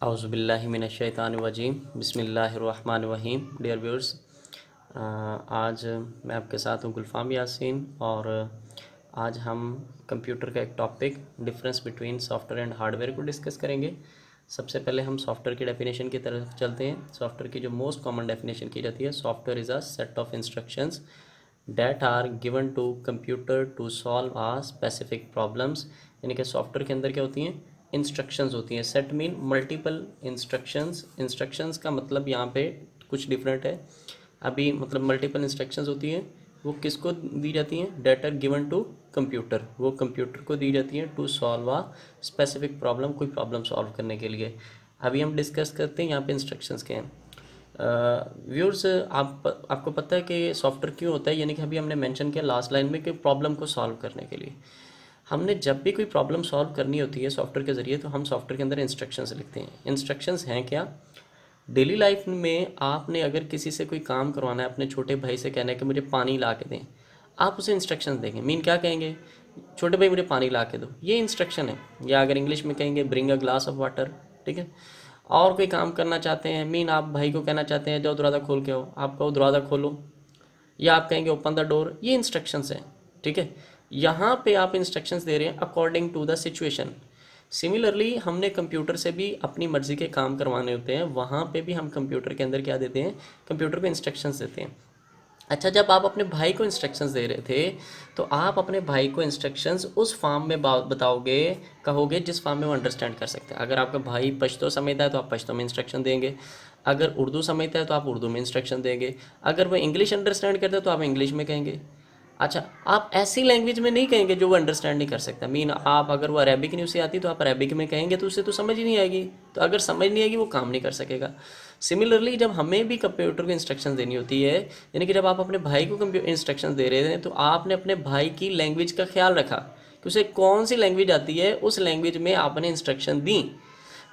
औज़ुबिल्लाहि मिनश्शैतानिर्रजीम बिस्मिल्लाहिर्रहमानिर्रहीम। Dear viewers, आज मैं आपके साथ हूँ गुलफ़ाम यासीन और आज हम कंप्यूटर का एक topic difference between software and hardware को डिस्कस करेंगे। सबसे पहले हम सॉफ्टवेयर की डेफिनेशन की तरफ चलते हैं। सॉफ्टवेयर की जो मोस्ट कॉमन डेफिनेशन की जाती है, software is a set of instructions that are given to computer to solve a specific problems. यानी कि सॉफ्टवेयर के अंदर क्या होती हैं, इंस्ट्रक्शंस होती हैं। Set mean multiple instructions. Instructions का मतलब यहाँ पे कुछ डिफरेंट है। अभी मतलब मल्टीपल इंस्ट्रक्शंस होती हैं, वो किसको दी जाती हैं, that are given to computer, वो कंप्यूटर को दी जाती हैं to solve a specific problem, कोई प्रॉब्लम सॉल्व करने के लिए। अभी हम डिस्कस करते हैं यहाँ पे इंस्ट्रक्शंस के हैं। व्यूअर्स, आपको पता है कि सॉफ्टवेयर क्यों होता है, यानी कि अभी हमने मेंशन किया लास्ट लाइन में कि प्रॉब्लम को सॉल्व करने के लिए। हमने जब भी कोई प्रॉब्लम सॉल्व करनी होती है सॉफ्टवेयर के ज़रिए, तो हम सॉफ्टवेयर के अंदर इंस्ट्रक्शंस लिखते हैं। इंस्ट्रक्शंस हैं क्या, डेली लाइफ में आपने अगर किसी से कोई काम करवाना है, अपने छोटे भाई से कहना है कि मुझे पानी ला के दें, आप उसे इंस्ट्रक्शंस देंगे। मीन क्या कहेंगे, छोटे भाई मुझे पानी ला के दो, ये इंस्ट्रक्शन है। या अगर इंग्लिश में कहेंगे bring a glass of water, ठीक है। और कोई काम करना चाहते हैं, मीन आप भाई को कहना चाहते हैं जाओ दरवाज़ा खोल के आओ, आप कहो दरवाज़ा खोलो, या आप कहेंगे ओपन द डोर, ये इंस्ट्रक्शंस हैं, ठीक है। यहाँ पे आप इंस्ट्रक्शंस दे रहे हैं according to the situation. Similarly हमने कंप्यूटर से भी अपनी मर्ज़ी के काम करवाने होते हैं, वहाँ पे भी हम कंप्यूटर के अंदर क्या देते हैं, कंप्यूटर को इंस्ट्रक्शंस देते हैं। अच्छा, जब आप अपने भाई को इंस्ट्रक्शंस दे रहे थे, तो आप अपने भाई को इंस्ट्रक्शंस उस फॉर्म में बताओगे, कहोगे जिस फॉर्म में वो अंडरस्टैंड कर सकते हैं। अगर आपका भाई पश्तो समझता है तो आप पश्तो में इंस्ट्रक्शन देंगे, अगर उर्दू समझता है तो आप उर्दू में इंस्ट्रक्शन देंगे, अगर वो इंग्लिश अंडरस्टैंड करता है तो आप इंग्लिश में कहेंगे। अच्छा, आप ऐसी लैंग्वेज में नहीं कहेंगे जो वो अंडरस्टैंड नहीं कर सकता। मीन आप अगर वो अरेबिक नहीं उसे आती तो आप अरेबिक में कहेंगे, तो उसे तो समझ ही नहीं आएगी। तो अगर समझ नहीं आएगी वो काम नहीं कर सकेगा। सिमिलरली जब हमें भी कंप्यूटर को इंस्ट्रक्शन देनी होती है, यानी कि जब आप अपने भाई को इंस्ट्रक्शन दे रहे हैं, तो आपने अपने भाई की लैंग्वेज का ख्याल रखा कि उसे कौन सी लैंग्वेज आती है, उस लैंग्वेज में आपने इंस्ट्रक्शन दी।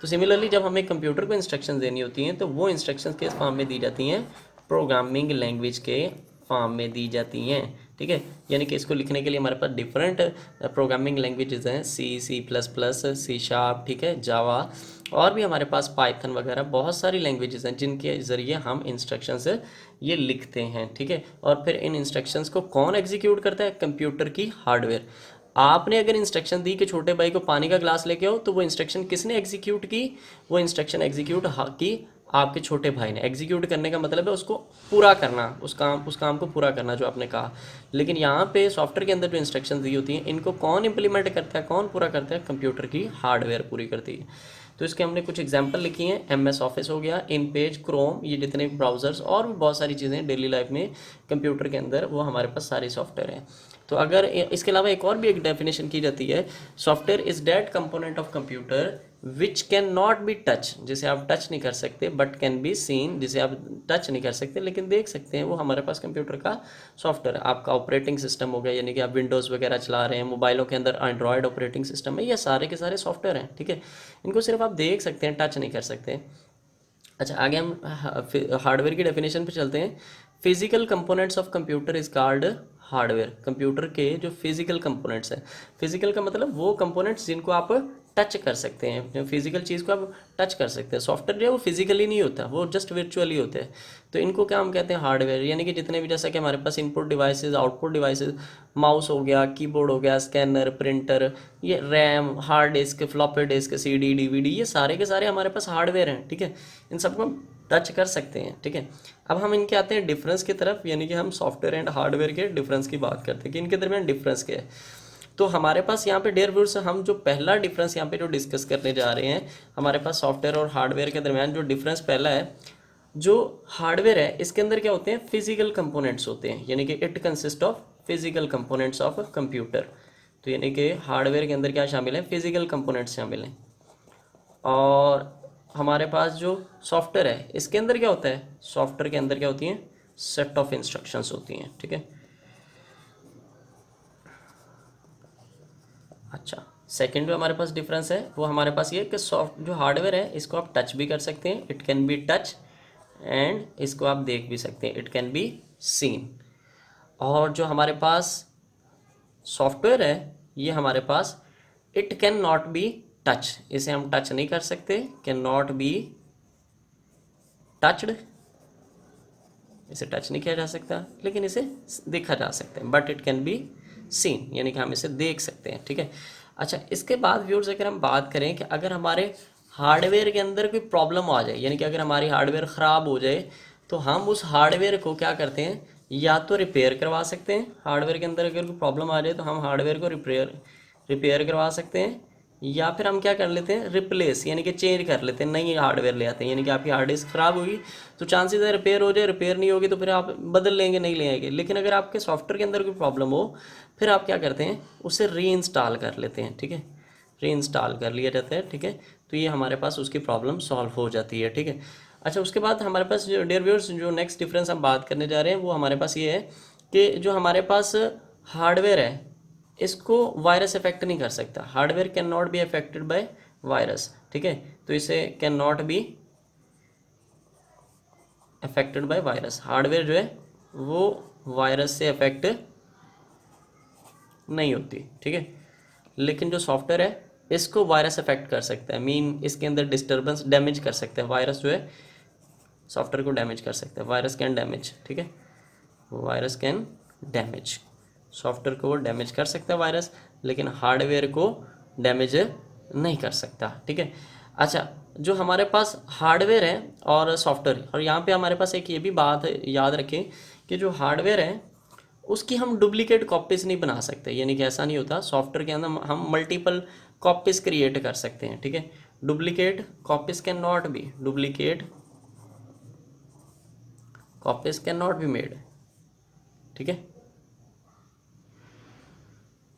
तो सिमिलरली जब हमें कंप्यूटर को इंस्ट्रक्शन देनी होती हैं, तो वो इंस्ट्रक्शन किस फॉर्म में दी जाती हैं, प्रोग्रामिंग लैंग्वेज के फॉर्म में दी जाती हैं, ठीक है। यानी कि इसको लिखने के लिए हमारे पास डिफरेंट प्रोग्रामिंग लैंग्वेजेस हैं, C++, C#, ठीक है, जावा, और भी हमारे पास पाइथन वगैरह बहुत सारी लैंग्वेजेस हैं जिनके ज़रिए हम इंस्ट्रक्शंस ये लिखते हैं, ठीक है। और फिर इन इंस्ट्रक्शंस को कौन एग्जीक्यूट करता है, कंप्यूटर की हार्डवेयर। आपने अगर इंस्ट्रक्शन दी कि छोटे भाई को पानी का ग्लास लेके आओ, तो वो इंस्ट्रक्शन किसने एग्जीक्यूट की, वो इंस्ट्रक्शन एग्जीक्यूट की आपके छोटे भाई ने। एग्जीक्यूट करने का मतलब है उसको पूरा करना, उस काम को पूरा करना जो आपने कहा। लेकिन यहाँ पे सॉफ्टवेयर के अंदर जो इंस्ट्रक्शन दी होती हैं, इनको कौन इंप्लीमेंट करता है, कौन पूरा करता है, कंप्यूटर की हार्डवेयर पूरी करती है। तो इसके हमने कुछ एग्जांपल लिखी हैं, MS ऑफिस हो गया, इन पेज, क्रोम, ये जितने ब्राउज़र्स और भी बहुत सारी चीज़ें डेली लाइफ में कंप्यूटर के अंदर, वो हमारे पास सारे सॉफ्टवेयर हैं। तो अगर इसके अलावा एक और भी एक डेफिनेशन की जाती है, software is that component of computer which can not be touch, जिसे आप टच नहीं कर सकते, बट कैन बी सीन, जिसे आप टच नहीं कर सकते लेकिन देख सकते हैं, वो हमारे पास कंप्यूटर का सॉफ्टवेयर है। आपका ऑपरेटिंग सिस्टम हो गया, यानी कि आप विंडोज़ वगैरह चला रहे हैं, मोबाइलों के अंदर एंड्रॉयड ऑपरेटिंग सिस्टम है, ये सारे के सारे सॉफ्टवेयर हैं, ठीक है। इनको सिर्फ आप देख सकते हैं, टच नहीं कर सकते। अच्छा, आगे हम हार्डवेयर की डेफिनेशन पे चलते हैं। Physical components of computer is called hardware. Computer के जो फिजिकल कंपोनेंट्स हैं, फिजिकल का मतलब वो कंपोनेंट्स जिनको आप टच कर सकते हैं, जो फिजिकल चीज़ को आप टच कर सकते हैं। सॉफ्टवेयर जो है वो फिजिकली नहीं होता, वो जस्ट वर्चुअली होते हैं। तो इनको क्या हम कहते हैं, हार्डवेयर। यानी कि जितने भी, जैसा कि हमारे पास input devices, output devices, mouse हो गया, कीबोर्ड हो गया, स्कैनर, प्रिंटर, ये RAM, hard disk, floppy disk, CD, DVD, ये सारे के सारे हमारे पास हार्डवेयर हैं, ठीक है। इन सबको हम टच कर सकते हैं, ठीक है। अब हम इनके आते हैं डिफरेंस की तरफ, यानी कि हम सॉफ्टवेयर एंड हार्डवेयर के डिफरेंस की बात करते हैं कि इनके दरमियान डिफरेंस क्या है। तो हमारे पास यहाँ पे डियर व्यूअर्स, हम जो पहला डिफरेंस यहाँ पे जो डिस्कस करने जा रहे हैं, हमारे पास सॉफ्टवेयर और हार्डवेयर के दरमियान जो डिफरेंस पहला है, जो हार्डवेयर है इसके अंदर क्या होते हैं, फिजिकल कंपोनेंट्स होते हैं, यानी कि it consist of physical components of computer. तो यानी कि हार्डवेयर के अंदर क्या शामिल है, फिजिकल कंपोनेंट्स शामिल हैं। और हमारे पास जो सॉफ्टवेयर है इसके अंदर क्या होता है, सॉफ्टवेयर के अंदर क्या होती हैं, सेट ऑफ इंस्ट्रक्शंस होती हैं, ठीक है। अच्छा, सेकंड जो हमारे पास डिफरेंस है वो हमारे पास ये कि सॉफ्ट जो हार्डवेयर है इसको आप टच भी कर सकते हैं, it can be touch, and इसको आप देख भी सकते हैं, इट कैन बी सीन। और जो हमारे पास सॉफ्टवेयर है ये हमारे पास it can not be touch, इसे हम टच नहीं कर सकते, कैन नॉट बी टचड, इसे टच नहीं किया जा सकता, लेकिन इसे देखा जा सकता है, but it can be seen, यानी कि हम इसे देख सकते हैं, ठीक है। अच्छा, इसके बाद व्यूअर्स अगर हम बात करें कि अगर हमारे हार्डवेयर के अंदर कोई प्रॉब्लम आ जाए, यानी कि अगर हमारी हार्डवेयर ख़राब हो जाए, तो हम उस हार्डवेयर को क्या करते हैं, या तो रिपेयर करवा सकते हैं, हार्डवेयर के अंदर अगर कोई प्रॉब्लम आ जाए तो हम हार्डवेयर को रिपेयर करवा सकते हैं, या फिर हम क्या कर लेते हैं, रिप्लेस यानी कि चेंज कर लेते हैं, नई हार्डवेयर ले आते हैं। यानी कि आपकी हार्ड डिस्क ख़राब होगी तो चांसेस है रिपेयर हो जाए, रिपेयर नहीं होगी तो फिर आप बदल लेंगे, नहीं ले आएंगे। लेकिन अगर आपके सॉफ्टवेयर के अंदर कोई प्रॉब्लम हो, फिर आप क्या करते हैं, उसे री इंस्टॉल कर लेते हैं, ठीक है, री इंस्टॉल कर लिया जाता है, ठीक है। तो ये हमारे पास उसकी प्रॉब्लम सॉल्व हो जाती है, ठीक है। अच्छा, उसके बाद हमारे पास जो डियर व्यूअर्स जो नेक्स्ट डिफरेंस हम बात करने जा रहे हैं वो हमारे पास ये है कि जो हमारे पास हार्डवेयर है इसको वायरस अफेक्ट नहीं कर सकता, hardware can not be affected by virus, ठीक है। तो इसे can not be affected by virus, hardware जो है वो वायरस से अफेक्ट नहीं होती, ठीक है। लेकिन जो सॉफ्टवेयर है इसको वायरस अफेक्ट कर सकता है, मीन इसके अंदर डिस्टर्बेंस डैमेज कर सकता है, वायरस जो है सॉफ्टवेयर को डैमेज कर सकता है, वायरस कैन डैमेज, ठीक है, वायरस कैन डैमेज, सॉफ्टवेयर को वो डैमेज कर सकता है वायरस, लेकिन हार्डवेयर को डैमेज नहीं कर सकता, ठीक है। अच्छा, जो हमारे पास हार्डवेयर है और सॉफ्टवेयर, और यहाँ पे हमारे पास एक ये भी बात याद रखें कि जो हार्डवेयर है उसकी हम डुप्लीकेट कॉपीज़ नहीं बना सकते, यानी कि ऐसा नहीं होता, सॉफ्टवेयर के अंदर हम मल्टीपल कॉपीज़ क्रिएट कर सकते हैं, ठीक है। Duplicate copies can not B, duplicate copies can not be made, ठीक है।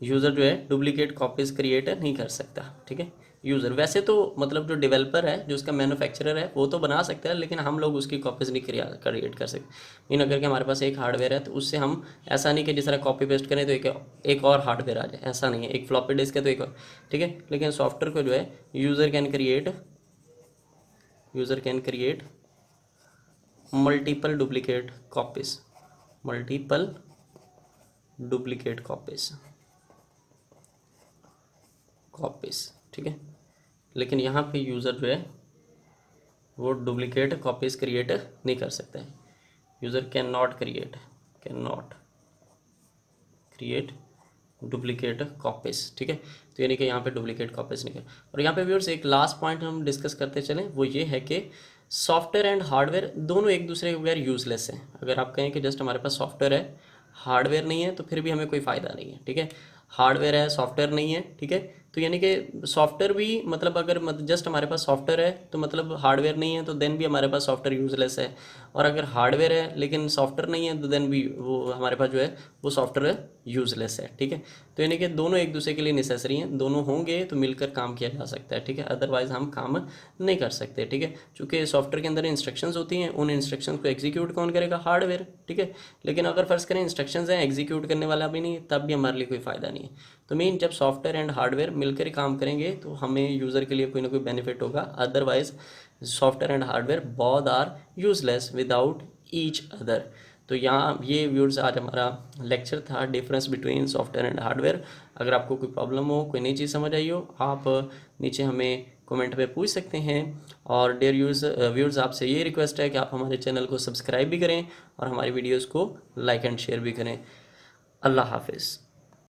यूज़र जो है डुप्लीकेट कॉपीज़ क्रिएट नहीं कर सकता, ठीक है। यूज़र वैसे तो मतलब जो डेवलपर है, जो उसका मैन्युफैक्चरर है, वो तो बना सकता है, लेकिन हम लोग उसकी कॉपीज़ नहीं क्रिएट कर सकते। मीन अगर कि हमारे पास एक हार्डवेयर है तो उससे हम ऐसा नहीं कि जिस तरह कॉपी पेस्ट करें तो एक और हार्डवेयर आ जाए, ऐसा नहीं है, एक फ्लॉपी डिस्क है तो एक और, ठीक है। लेकिन सॉफ्टवेयर को जो है user can create multiple duplicate copies, multiple duplicate copies, ठीक है। लेकिन यहाँ पे यूज़र जो है वो डुप्लीकेट कॉपीज़ क्रिएट नहीं कर सकता है, user can not create duplicate copies, ठीक है। तो यानी कि यहाँ पे डुप्लीकेट कॉपीज़ नहीं कर। और यहाँ पे व्यूअर्स एक लास्ट पॉइंट हम डिस्कस करते चलें, वो ये है कि सॉफ्टवेयर एंड हार्डवेयर दोनों एक दूसरे के बगैर यूज़लेस हैं। अगर आप कहें कि जस्ट हमारे पास सॉफ्टवेयर है, हार्डवेयर नहीं है, तो फिर भी हमें कोई फ़ायदा नहीं है, ठीक है। हार्डवेयर है, सॉफ्टवेयर नहीं है, ठीक है। तो यानी कि सॉफ्टवेयर भी मतलब अगर जस्ट हमारे पास सॉफ्टवेयर है तो मतलब हार्डवेयर नहीं है, तो देन भी हमारे पास सॉफ्टवेयर यूज़लेस है। और अगर हार्डवेयर है लेकिन सॉफ्टवेयर नहीं है तो देन भी वो हमारे पास जो है वो सॉफ्टवेयर यूज़लेस है, ठीक है। तो यानी कि दोनों एक दूसरे के लिए नेसेसरी हैं, दोनों होंगे तो मिलकर काम किया जा सकता है, ठीक है। अदरवाइज़ हम काम नहीं कर सकते, ठीक है। चूँकि सॉफ्टवेयर के अंदर इंस्ट्रक्शंस होती हैं, उन इंस्ट्रक्शंस को एग्जीक्यूट कौन करेगा, हार्डवेयर, ठीक है। लेकिन अगर फर्ज करें इंस्ट्रक्शंस हैं, एग्जीक्यूट करने वाला भी नहीं, तब भी हमारे लिए कोई फ़ायदा नहीं है। तो मीन जब सॉफ्टवेयर एंड हार्डवेयर मिलकर काम करेंगे तो हमें यूज़र के लिए कोई ना कोई बेनिफिट होगा, otherwise software and hardware both are useless without each other. तो यहाँ ये व्यूअर्स आज हमारा लेक्चर था, difference between software and hardware. अगर आपको कोई प्रॉब्लम हो, कोई नई चीज़ समझ आई हो, आप नीचे हमें कमेंट पे पूछ सकते हैं। और डियर व्यूअर्स आपसे ये रिक्वेस्ट है कि आप हमारे चैनल को सब्सक्राइब भी करें और हमारी वीडियोज़ को लाइक एंड शेयर भी करें। अल्लाह हाफिज़।